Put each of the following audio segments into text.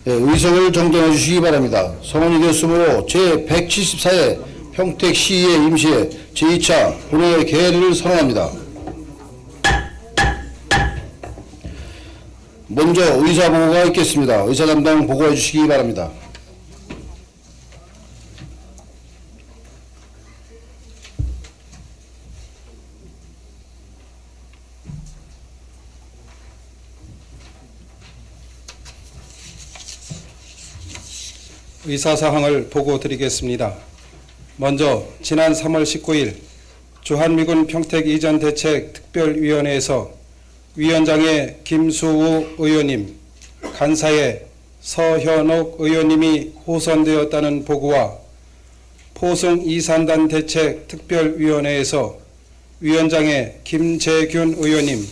예, 의석을 정정해 주시기 바랍니다. 성원이 되었으므로 제174회 평택시의회 임시회 제2차 본회의 개회를 선언합니다. 먼저 의사 보고가 있겠습니다. 의사 담당 보고해 주시기 바랍니다. 의사사항을 보고 드리겠습니다. 먼저 지난 3월 19일 주한미군 평택 이전 대책 특별위원회에서 위원장의 김수우 의원님, 간사의 서현옥 의원님이 호선되었다는 보고와 포승 이산단 대책 특별위원회에서 위원장의 김재균 의원님,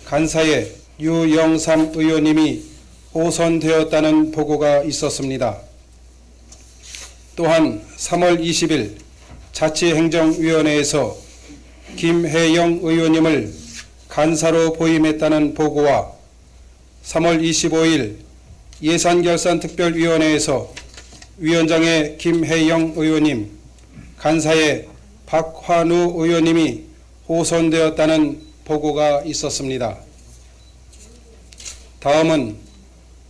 간사의 유영삼 의원님이 호선되었다는 보고가 있었습니다. 또한 3월 20일 자치행정위원회에서 김혜영 의원님을 간사로 보임했다는 보고와 3월 25일 예산결산특별위원회에서 위원장의 김혜영 의원님, 간사의 박환우 의원님이 호선되었다는 보고가 있었습니다. 다음은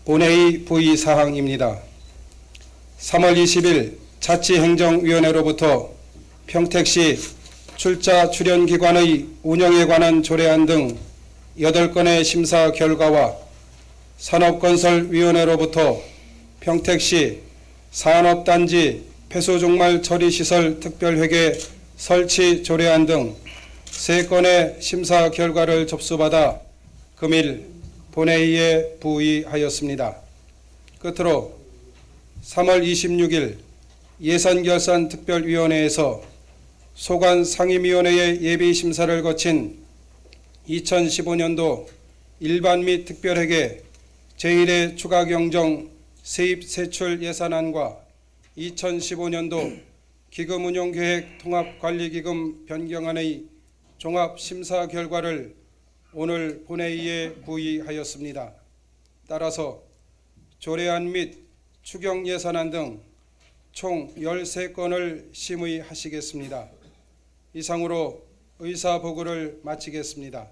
본회의 부의사항입니다. 3월 20일 자치행정위원회로부터 평택시 출자 출연기관의 운영에 관한 조례안 등 8건의 심사 결과와 산업건설위원회로부터 평택시 산업단지 폐수종말 처리시설 특별회계 설치 조례안 등 3건의 심사 결과를 접수받아 금일 본회의에 부의하였습니다. 끝으로 3월 26일 예산결산특별위원회에서 소관 상임위원회의 예비심사를 거친 2015년도 일반 및 특별회계 제1회 추가경정 세입세출 예산안과 2015년도 기금운용계획 통합관리기금 변경안의 종합심사 결과를 오늘 본회의에 부의하였습니다. 따라서 조례안 및 추경예산안 등 총 13건을 심의하시겠습니다. 이상으로 의사보고를 마치겠습니다.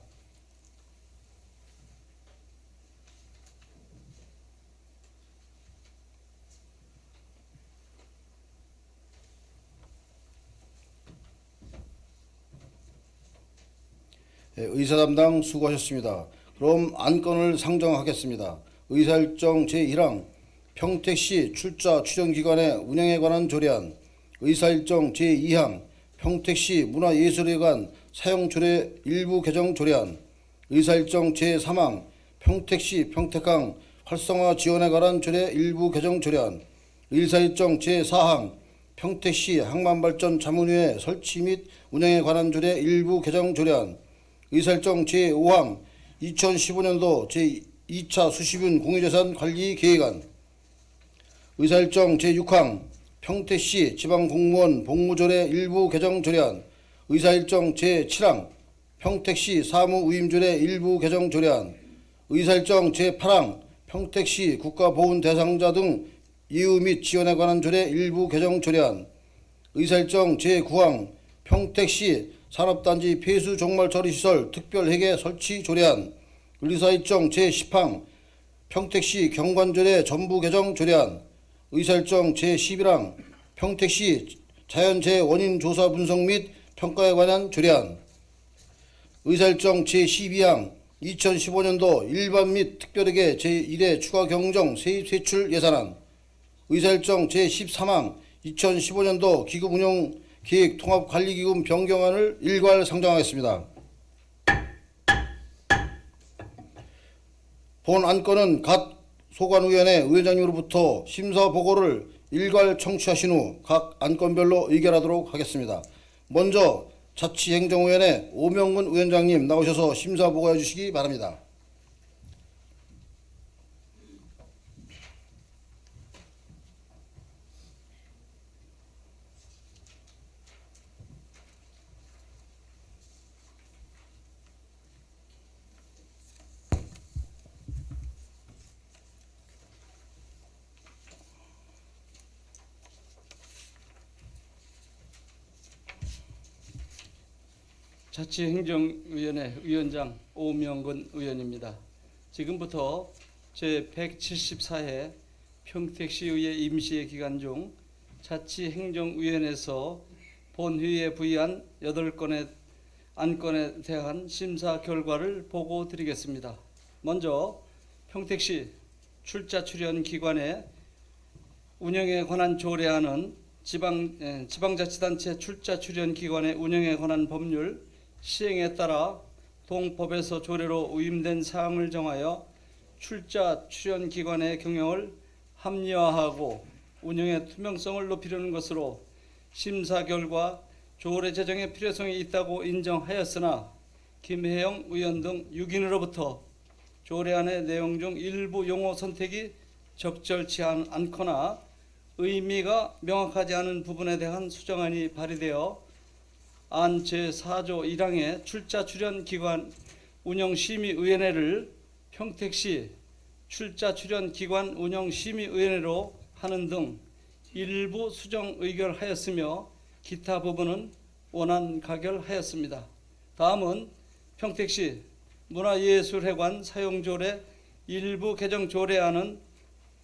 의사 담당 수고하셨습니다. 그럼 안건을 상정하겠습니다. 의사일정 제1항 평택시 출자 출연기관의 운영에 관한 조례안, 의사일정 제2항 평택시 문화예술회관 사용조례 일부 개정 조례안, 의사일정 제3항 평택시 평택항 활성화 지원에 관한 조례 일부 개정 조례안, 의사일정 제4항 평택시 항만발전 자문위회 설치 및 운영에 관한 조례 일부 개정 조례안, 의사일정 제5항 2015년도 제2차 수시분 공유재산 관리 계획안, 의사일정 제6항 평택시 지방공무원 복무조례 일부 개정 조례안, 의사일정 제7항 평택시 사무위임조례 일부 개정 조례안, 의사일정 제8항 평택시 국가보훈 대상자 등 예우 및 지원에 관한 조례 일부 개정 조례안, 의사일정 제9항 평택시 산업단지 폐수 종말 처리시설 특별회계 설치 조례안, 의사일정 제10항 평택시 경관조례 전부 개정 조례안, 의사일정 제11항 평택시 자연재해 원인 조사 분석 및 평가에 관한 조례안, 의사일정 제12항 2015년도 일반 및 특별회계 제1회 추가경정 세입세출 예산안, 의사일정 제13항 2015년도 기금운용계획 통합관리기금 변경안을 일괄 상정하겠습니다. 본 안건은 각 소관위원회 위원장님으로부터 심사보고를 일괄 청취하신 후 각 안건별로 의결하도록 하겠습니다. 먼저 자치행정위원회 오명근 위원장님 나오셔서 심사보고해 주시기 바랍니다. 자치행정위원회 위원장 오명근 의원입니다. 지금부터 제174회 평택시의회 임시회 기간 중 자치행정위원회에서 본회의에 부의한 8건의 안건에 대한 심사 결과를 보고 드리겠습니다. 먼저 평택시 출자 출연 기관의 운영에 관한 조례안은 지방자치단체 출자 출연 기관의 운영에 관한 법률 시행에 따라 동법에서 조례로 위임된 사항을 정하여 출자 출연 기관의 경영을 합리화하고 운영의 투명성을 높이려는 것으로 심사 결과 조례 제정의 필요성이 있다고 인정하였으나 김혜영 의원 등 6인으로부터 조례안의 내용 중 일부 용어 선택이 적절치 않거나 의미가 명확하지 않은 부분에 대한 수정안이 발의되어 안 제4조 1항의 출자 출연 기관 운영심의위원회를 평택시 출자 출연 기관 운영심의위원회로 하는 등 일부 수정 의결하였으며 기타 부분은 원안 가결하였습니다. 다음은 평택시 문화예술회관 사용조례 일부 개정 조례안은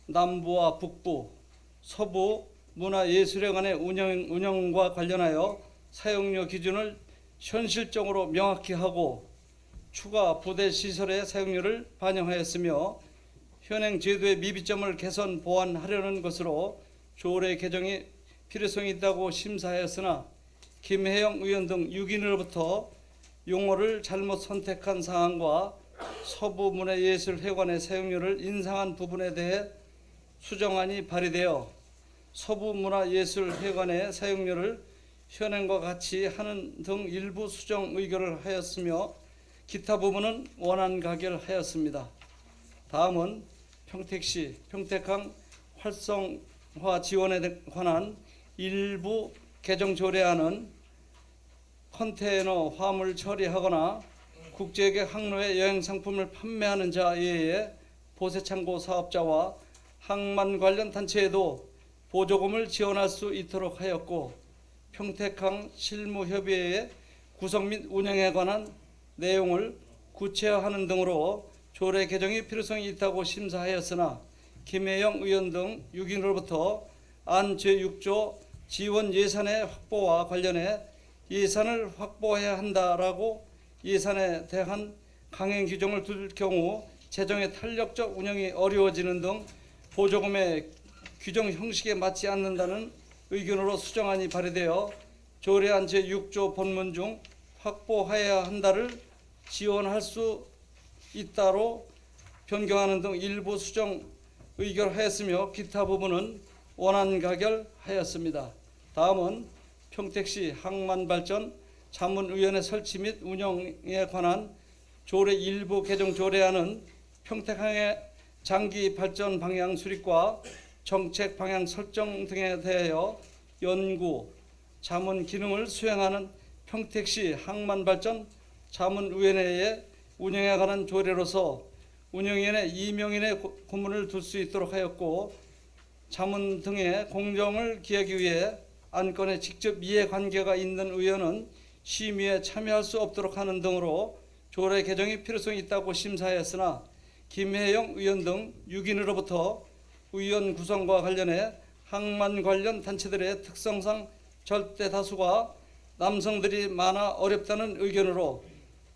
남부와 북부, 서부 문화예술회관의 운영과 관련하여 사용료 기준을 현실적으로 명확히 하고 추가 부대 시설의 사용료를 반영하였으며 현행 제도의 미비점을 개선 보완하려는 것으로 조례 개정이 필요성이 있다고 심사하였으나 김혜영 의원 등 6인으로부터 용어를 잘못 선택한 사항과 서부 문화예술회관의 사용료를 인상한 부분에 대해 수정안이 발의되어 서부 문화예술회관의 사용료를 현행과 같이 하는 등 일부 수정 의결을 하였으며 기타 부분은 원안 가결하였습니다. 다음은 평택시 평택항 활성화 지원에 관한 일부 개정 조례안은 컨테이너 화물 처리하거나 국제계 항로에 여행 상품을 판매하는 자 외에 보세창고 사업자와 항만 관련 단체에도 보조금을 지원할 수 있도록 하였고 평택항 실무협의회의 구성 및 운영에 관한 내용을 구체화하는 등으로 조례 개정이 필요성이 있다고 심사하였으나 김혜영 의원 등 6인으로부터 안 제6조 지원 예산의 확보와 관련해 예산을 확보해야 한다라고 예산에 대한 강행 규정을 둘 경우 재정의 탄력적 운영이 어려워지는 등 보조금의 규정 형식에 맞지 않는다는 의견으로 수정안이 발의되어 조례안 제6조 본문 중 확보해야 한다를 지원할 수 있다로 변경하는 등 일부 수정 의결하였으며 기타 부분은 원안 가결하였습니다. 다음은 평택시 항만발전 자문위원회 설치 및 운영에 관한 조례 일부 개정 조례안은 평택항의 장기 발전 방향 수립과 정책 방향 설정 등에 대하여 연구, 자문 기능을 수행하는 평택시 항만발전 자문위원회의 운영에 관한 조례로서 운영위원회 2명인의 고문을 둘 수 있도록 하였고 자문 등의 공정을 기하기 위해 안건에 직접 이해관계가 있는 의원은 심의에 참여할 수 없도록 하는 등으로 조례 개정이 필요성이 있다고 심사하였으나 김혜영 의원 등 6인으로부터 의원 구성과 관련해 항만 관련 단체들의 특성상 절대 다수가 남성들이 많아 어렵다는 의견으로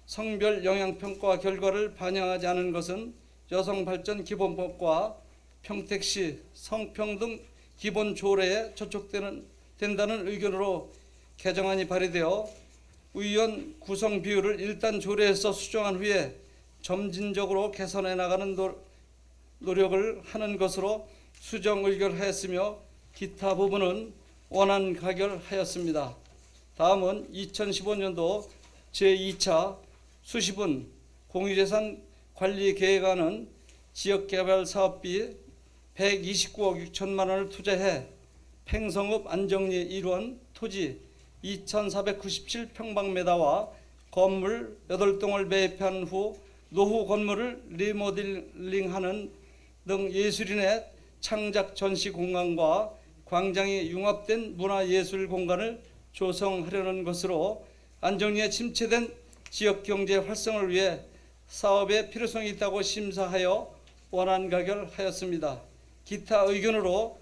성별 영향평가 결과를 반영하지 않은 것은 여성발전기본법과 평택시 성평등 기본조례에 저촉된다는 의견으로 개정안이 발의되어 의원 구성 비율을 일단 조례에서 수정한 후에 점진적으로 개선해 나가는 노력을 하는 것으로 수정 의결하였으며 기타 부분은 원안 가결하였습니다. 다음은 2015년도 제2차 수시분 공유재산 관리 계획안은 지역개발 사업비 129억 6천만 원을 투자해 팽성읍 안정리 일원 토지 2,497평방미터와 건물 8동을 매입한 후 노후 건물을 리모델링하는 등 예술인의 창작 전시 공간과 광장이 융합된 문화예술 공간을 조성하려는 것으로 안정리에 침체된 지역 경제 활성을 위해 사업의 필요성이 있다고 심사하여 원안 가결하였습니다. 기타 의견으로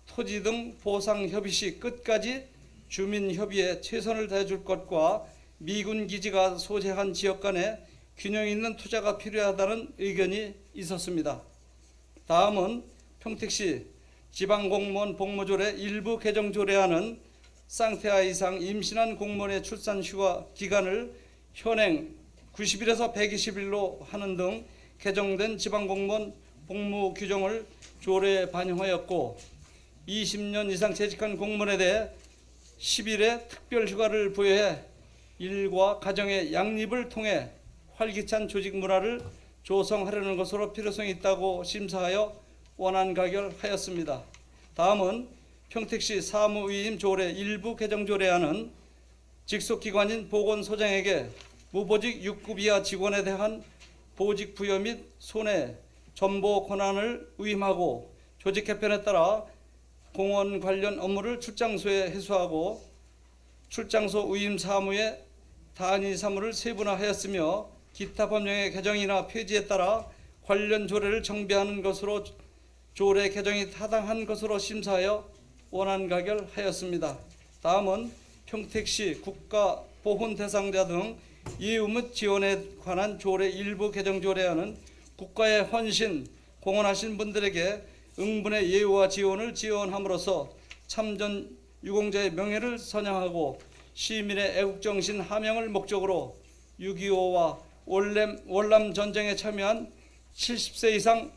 토지 등 보상 협의 시 끝까지 주민 협의에 최선을 다해줄 것과 미군 기지가 소재한 지역 간에 균형 있는 투자가 필요하다는 의견이 있었습니다. 다음은 평택시 지방공무원 복무조례 일부 개정 조례안은 쌍태아 이상 임신한 공무원의 출산 휴가 기간을 현행 90일에서 120일로 하는 등 개정된 지방공무원 복무 규정을 조례에 반영하였고 20년 이상 재직한 공무원에 대해 10일의 특별 휴가를 부여해 일과 가정의 양립을 통해 활기찬 조직 문화를 조성하려는 것으로 필요성이 있다고 심사하여 원안 가결하였습니다. 다음은 평택시 사무위임 조례 일부 개정 조례안은 직속기관인 보건소장에게 무보직 6급 이하 직원에 대한 보직 부여 및 손해, 전보 권한을 위임하고 조직 개편에 따라 공원 관련 업무를 출장소에 해소하고 출장소 위임 사무의 단위 사무를 세분화하였으며 기타 법령의 개정이나 폐지에 따라 관련 조례를 정비하는 것으로 조례 개정이 타당한 것으로 심사하여 원안 가결하였습니다. 다음은 평택시 국가보훈 대상자 등 예우 및 지원에 관한 조례 일부 개정 조례안은 국가의 헌신, 공헌하신 분들에게 응분의 예우와 지원을 지원함으로써 참전 유공자의 명예를 선양하고 시민의 애국정신 함양을 목적으로 6.25와 월남 전쟁에 참여한 70세 이상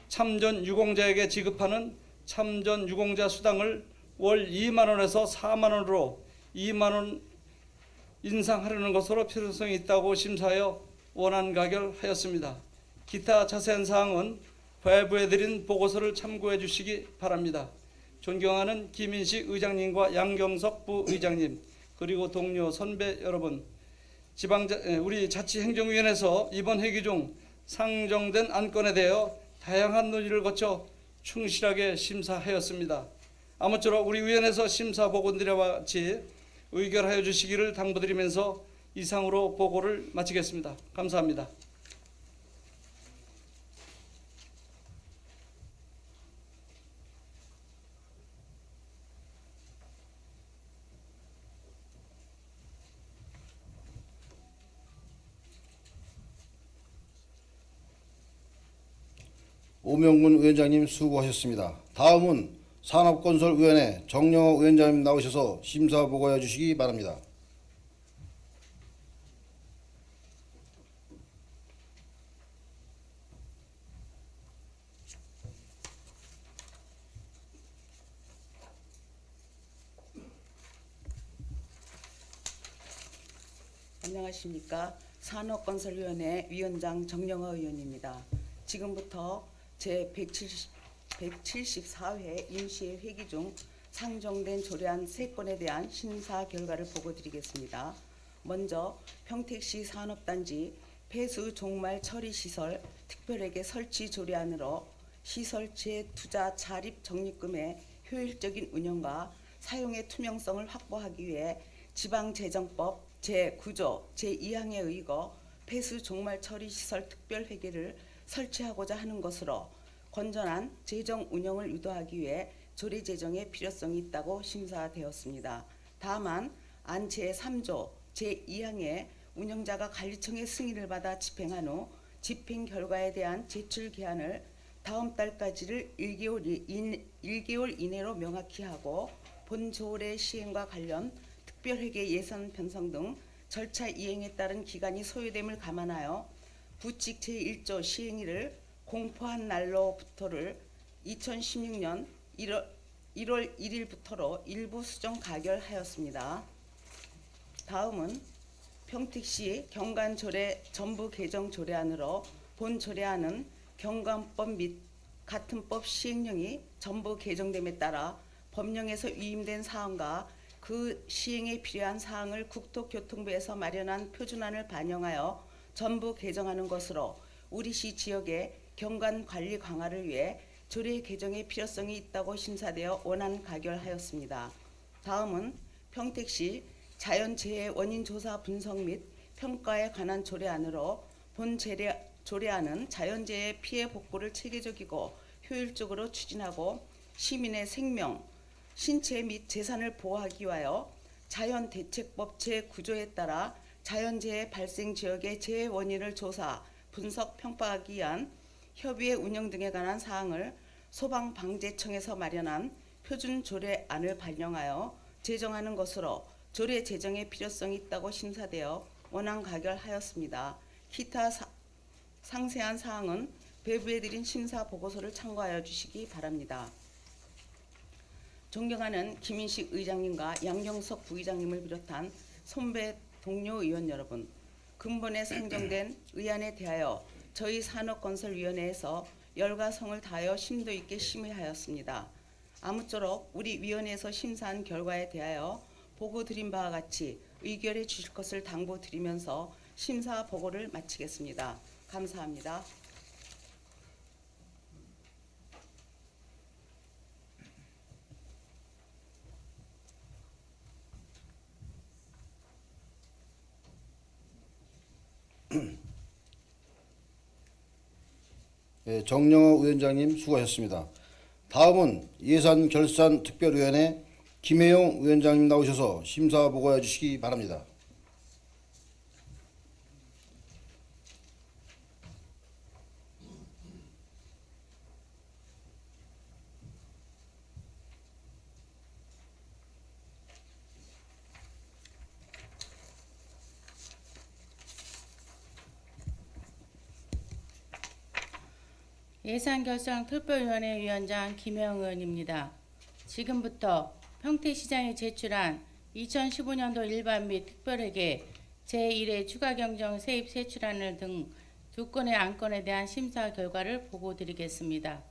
참전 유공자에게 지급하는 참전 유공자 수당을 월 2만 원에서 4만 원으로 2만 원 인상하려는 것으로 필요성이 있다고 심사하여 원안 가결하였습니다. 기타 자세한 사항은 배부해드린 보고서를 참고해 주시기 바랍니다. 존경하는 김인식 의장님과 양경석 부의장님 그리고 동료 선배 여러분, 우리 자치행정위원회에서 이번 회기 중 상정된 안건에 대하여 다양한 논의를 거쳐 충실하게 심사하였습니다. 아무쪼록 우리 위원회에서 심사 보고드려와 같이 의결하여 주시기를 당부드리면서 이상으로 보고를 마치겠습니다. 감사합니다. 오명근 위원장님 수고하셨습니다. 다음은 산업건설위원회 정영호 위원장님 나오셔서 심사 보고해 주시기 바랍니다. 안녕하십니까. 산업건설위원회 위원장 정영호 의원입니다. 지금부터 제174회 임시회 회기 중 상정된 조례안 3건에 대한 심사 결과를 보고드리겠습니다. 먼저 평택시 산업단지 폐수 종말 처리시설 특별회계 설치 조례안으로 시설 재투자 자립 적립금의 효율적인 운영과 사용의 투명성을 확보하기 위해 지방재정법 제9조 제2항에 의거 폐수 종말 처리시설 특별회계를 설치하고자 하는 것으로 건전한 재정 운영을 유도하기 위해 조례 제정의 필요성이 있다고 심사되었습니다. 다만 안 제3조 제2항에 운영자가 관리청의 승인을 받아 집행한 후 집행 결과에 대한 제출 기한을 다음 달까지를 1개월 이내로 명확히 하고 본 조례 시행과 관련 특별회계 예산 편성 등 절차 이행에 따른 기간이 소요됨을 감안하여 부칙 제1조 시행일을 공포한 날로부터를 2016년 1월 1일부터로 일부 수정 가결하였습니다. 다음은 평택시 경관조례 전부 개정 조례안으로 본 조례안은 경관법 및 같은 법 시행령이 전부 개정됨에 따라 법령에서 위임된 사항과 그 시행에 필요한 사항을 국토교통부에서 마련한 표준안을 반영하여 전부 개정하는 것으로 우리 시 지역의 경관 관리 강화를 위해 조례 개정의 필요성이 있다고 심사되어 원안 가결하였습니다. 다음은 평택시 자연재해 원인 조사 분석 및 평가에 관한 조례안으로 본 조례안은 자연재해 피해 복구를 체계적이고 효율적으로 추진하고 시민의 생명, 신체 및 재산을 보호하기 위하여 자연대책법 제9조에 따라 자연재해 발생 지역의 재해 원인을 조사, 분석, 평가하기 위한 협의회 운영 등에 관한 사항을 소방방재청에서 마련한 표준 조례안을 발령하여 제정하는 것으로 조례 제정의 필요성이 있다고 심사되어 원안 가결하였습니다. 기타 상세한 사항은 배부해드린 심사 보고서를 참고하여 주시기 바랍니다. 존경하는 김인식 의장님과 양경석 부의장님을 비롯한 선배 동료 의원 여러분, 근본에 상정된 의안에 대하여 저희 산업건설위원회에서 열과 성을 다하여 심도 있게 심의하였습니다. 아무쪼록 우리 위원회에서 심사한 결과에 대하여 보고 드린 바와 같이 의결해 주실 것을 당부드리면서 심사 보고를 마치겠습니다. 감사합니다. 예, 정영호 위원장님 수고하셨습니다. 다음은 예산결산특별위원회 김혜영 위원장님 나오셔서 심사 보고해 주시기 바랍니다. 예산결산특별위원회 위원장 김혜영 의원입니다. 지금부터 평택시장이 제출한 2015년도 일반 및 특별회계 제1회 추가경정 세입 세출안을 등 두 건의 안건에 대한 심사 결과를 보고드리겠습니다.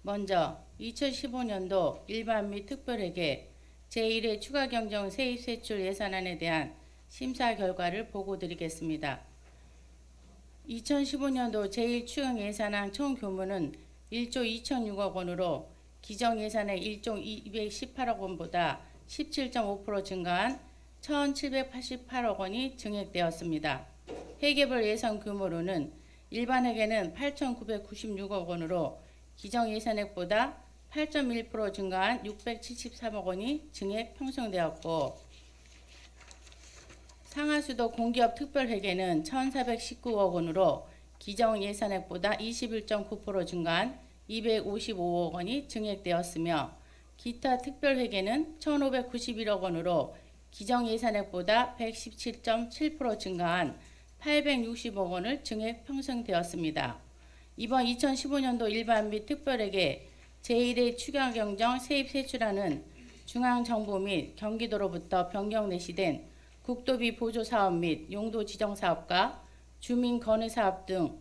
먼저 2015년도 일반 및 특별회계 제1회 추가경정 세입 세출 예산안에 대한 심사 결과를 보고드리겠습니다. 2015년도 제1추경 예산안 총 규모는 1조 2,006억 원으로 기정 예산의 1조 218억 원보다 17.5% 증가한 1,788억 원이 증액되었습니다. 회계별 예산 규모로는 일반 회계는 8,996억 원으로 기정 예산액보다 8.1% 증가한 673억 원이 증액 편성되었고, 상하수도 공기업 특별회계는 1,419억 원으로 기정 예산액보다 21.9% 증가한 255억 원이 증액되었으며, 기타 특별회계는 1,591억 원으로 기정 예산액보다 117.7% 증가한 860억 원을 증액 편성되었습니다. 이번 2015년도 일반 및 특별회계 제1회 추가경정 세입세출안은 중앙정부 및 경기도로부터 변경 내시된 국도비 보조사업 및 용도 지정사업과 주민건의사업 중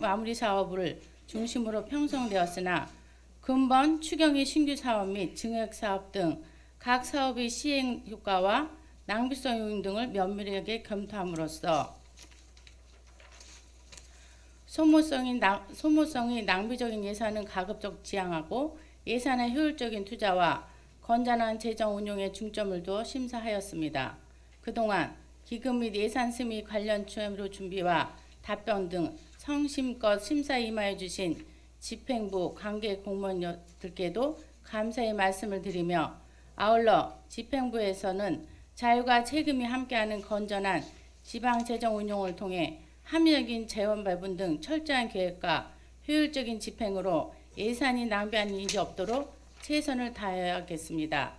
마무리 사업을 중심으로 편성되었으나 근본 추경의 신규 사업 및 증액 사업 등 각 사업의 시행 효과와 낭비성 요인 등을 면밀하게 검토함으로써 소모성이 낭비적인 예산은 가급적 지양하고 예산의 효율적인 투자와 건전한 재정 운용에 중점을 두어 심사하였습니다. 그동안 기금 및 예산 심의 관련 최로 준비와 답변 등 성심껏 심사에 임하여 주신 집행부 관계 공무원들께도 감사의 말씀을 드리며, 아울러 집행부에서는 자율과 책임이 함께하는 건전한 지방재정 운용을 통해 합리적인 재원 배분 등 철저한 계획과 효율적인 집행으로 예산이 낭비하는 일이 없도록 최선을 다해야겠습니다.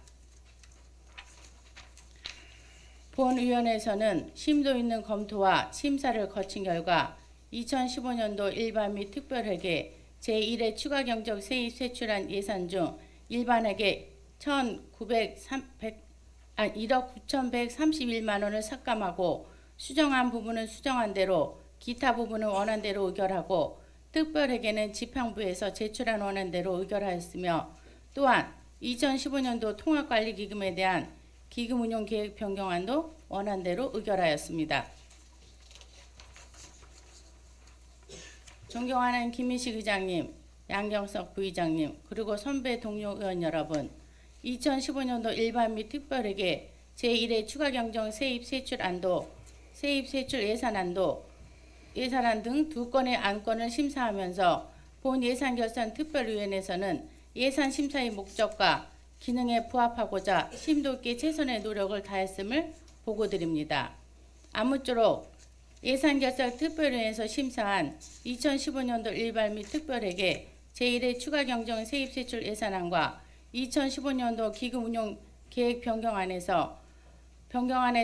본위원회에서는 심도 있는 검토와 심사를 거친 결과 2015년도 일반 및 특별회계 제1회 추가경정 세입세출안 예산 중 일반회계 1억 9,131만 원을 삭감하고, 수정한 부분은 수정한 대로, 기타 부분은 원안대로 의결하고, 특별회계는 지방부에서 제출한 원안대로 의결하였으며, 또한 2015년도 통합관리기금에 대한 기금운용계획 변경안도 원안대로 의결하였습니다. 존경하는 김인식 의장님, 양경석 부의장님, 그리고 선배 동료 의원 여러분, 2015년도 일반 및 특별회계 제1회 추가경정 세입세출안도, 세입세출 예산안 등 두 건의 안건을 심사하면서 본 예산결산 특별위원회에서는 예산 심사의 목적과 기능에 부합하고자 심도 있게 최선의 노력을 다했음을 보고드립니다. 아무쪼록 예산결산 특별위원회에서 심사한 2015년도 일반 및 특별회계 제1회 추가경정 세입세출 예산안과 2015년도 기금운용 계획 변경안에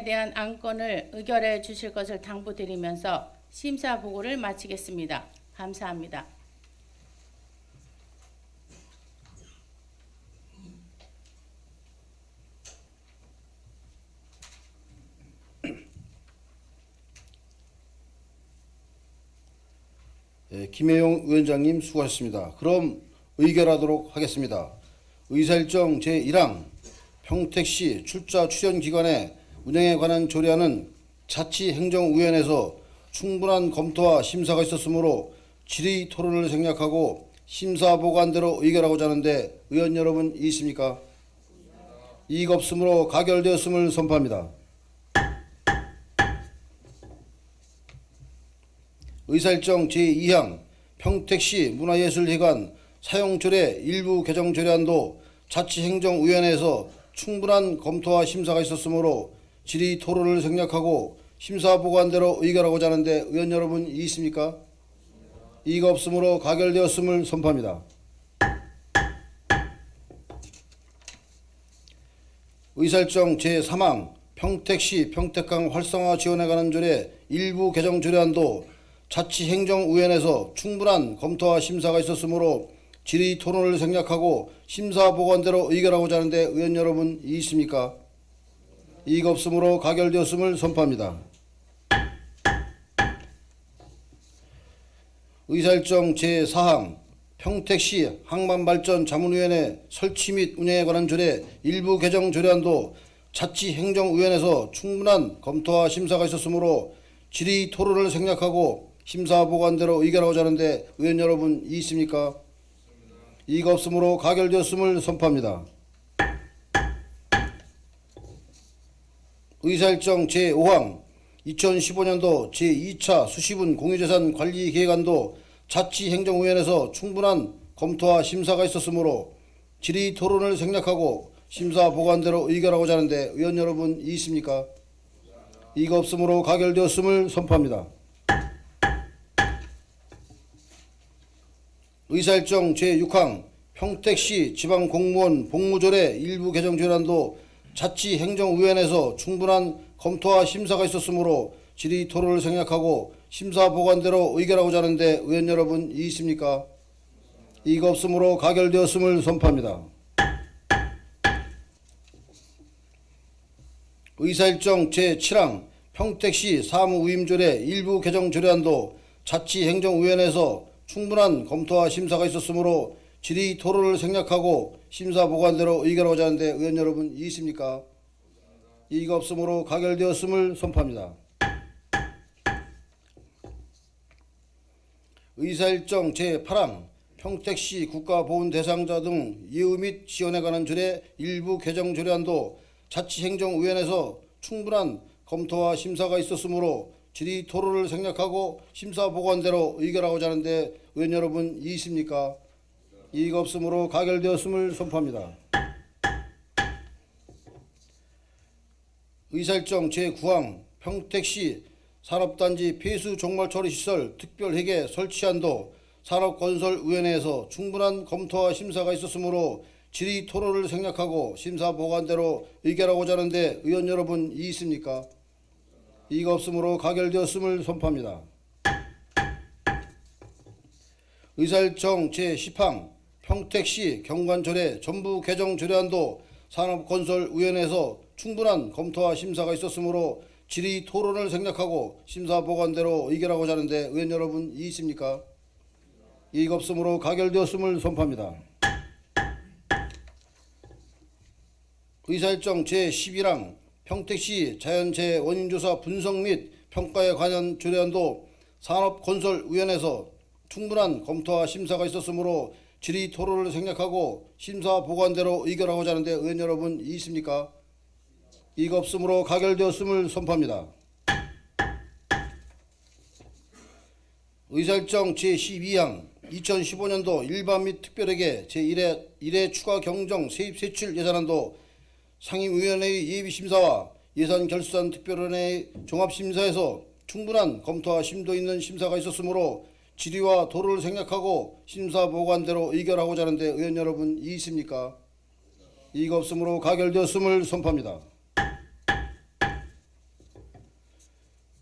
대한 안건을 의결해 주실 것을 당부드리면서 심사 보고를 마치겠습니다. 감사합니다. 김혜용 위원장님 수고하셨습니다. 그럼 의결하도록 하겠습니다. 의사일정 제1항 평택시 출자 출연기관의 운영에 관한 조례안은 자치행정위원회에서 충분한 검토와 심사가 있었으므로 질의 토론을 생략하고 심사 보고안대로 의결하고자 하는데 의원 여러분 이의 있습니까? 이의가 없으므로 가결되었음을 선포합니다. 의사일정 제2항 평택시 문화예술회관 사용조례 일부 개정 조례안도 자치행정위원회에서 충분한 검토와 심사가 있었으므로 질의 토론을 생략하고 심사 보고안대로 의결하고자 하는데 의원 여러분 이의 있습니까? 이의가 없으므로 가결되었음을 선포합니다. 의사일정 제3항 평택시 평택강 활성화 지원에 관한 조례 일부 개정 조례안도 자치행정위원회에서 충분한 검토와 심사가 있었으므로 질의 토론을 생략하고 심사 보고안대로 의결하고자 하는데 의원 여러분 이의 있습니까? 이의가 없으므로 가결되었음을 선포합니다. 의사일정 제4항 평택시 항만발전 자문위원회 설치 및 운영에 관한 조례 일부 개정 조례안도 자치행정위원회에서 충분한 검토와 심사가 있었으므로 질의 토론을 생략하고 심사 보고안대로 의결하고자 하는데 의원 여러분 이의 있습니까? 이의가 없으므로 가결되었음을 선포합니다. 의사일정 제5항 2015년도 제2차 수시분 공유재산 관리 계획안도 자치행정위원회에서 충분한 검토와 심사가 있었으므로 질의 토론을 생략하고 심사 보고안대로 의결하고자 하는데 의원 여러분 이의 있습니까? 이의가 없으므로 가결되었음을 선포합니다. 의사일정 제6항 평택시 지방공무원 복무조례 일부 개정 조례안도 자치행정위원회에서 충분한 검토와 심사가 있었으므로 질의 토론을 생략하고 심사 보고안대로 의결하고자 하는데 의원 여러분 이의 있습니까? 이의가 없으므로 가결되었음을 선포합니다. 의사일정 제7항 평택시 사무위임조례 일부 개정 조례안도 자치행정위원회에서 충분한 검토와 심사가 있었으므로 질의 토론을 생략하고 심사 보고안대로 의결하고자 하는데 의원 여러분 이의 있습니까? 이의가 없으므로 가결되었음을 선포합니다. 의사일정 제8항 평택시 국가보훈대상자 등 예우 및 지원에 관한 조례 일부 개정 조례안도 자치행정위원회에서 충분한 검토와 심사가 있었으므로 질의 토론을 생략하고 심사 보고안대로 의결하고자 하는데 의원 여러분 이의 있습니까? 이의가 없으므로 가결되었음을 선포합니다. 의사일정 제9항 평택시 산업단지 폐수 종말 처리 시설 특별회계 설치안도 산업건설위원회에서 충분한 검토와 심사가 있었으므로 질의 토론을 생략하고 심사 보고안대로 의결하고자 하는데 의원 여러분 이의 있습니까? 이의가 없으므로 가결되었음을 선포합니다. 의사일정 제10항 평택시 경관조례 전부 개정 조례안도 산업건설위원회에서 충분한 검토와 심사가 있었으므로 질의 토론을 생략하고 심사 보고안대로 의결하고자 하는데 의원 여러분 이의 있습니까? 이의가 없으므로 가결되었음을 선포합니다. 의사일정 제11항 평택시 자연재해 원인조사 분석 및 평가에 관한 조례안도 산업건설위원회에서 충분한 검토와 심사가 있었으므로 질의 토론을 생략하고 심사 보관대로 의결하고자 하는데 의원 여러분 이의 있습니까? 이가 없으므로 가결되었음을 선포합니다. 의사일정 제12항 2015년도 일반 및 특별회계 제1회 추가 경정 세입 세출 예산안도 상임위원회의 예비심사와 예산결산 특별위원회의 종합심사에서 충분한 검토와 심도 있는 심사가 있었으므로 질의와 토론을 생략하고 심사 보관대로 의결하고자 하는데 의원 여러분 이의 있습니까? 이의가 없으므로 가결되었음을 선포합니다.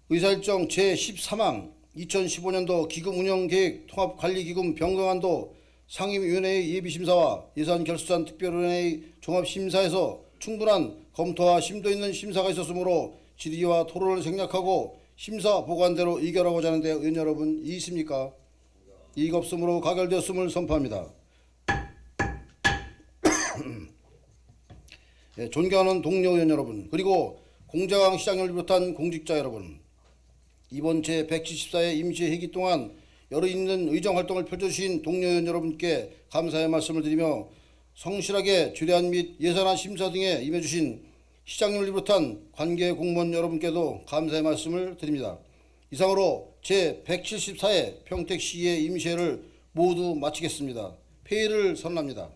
의사일정 제13항 2015년도 기금운영계획 통합관리기금 변경안도 상임위원회의 예비심사와 예산결산 특별위원회의 종합심사에서 충분한 검토와 심도 있는 심사가 있었으므로 질의와 토론을 생략하고 심사 보관대로 의결하고자 하는데 의원 여러분 이의 있습니까? 이의가 없으므로 가결되었음을 선포합니다. 예, 존경하는 동료 의원 여러분, 그리고 공자강 시장을 비롯한 공직자 여러분, 이번 제174회 임시회기 동안 여러 있는 의정활동을 펼쳐주신 동료 의원 여러분께 감사의 말씀을 드리며 성실하게 주례안 및 예산안 심사 등에 임해주신 시장님을 비롯한 관계 공무원 여러분께도 감사의 말씀을 드립니다. 이상으로 제174회 평택시의 임시회를 모두 마치겠습니다. 폐회를 선언합니다.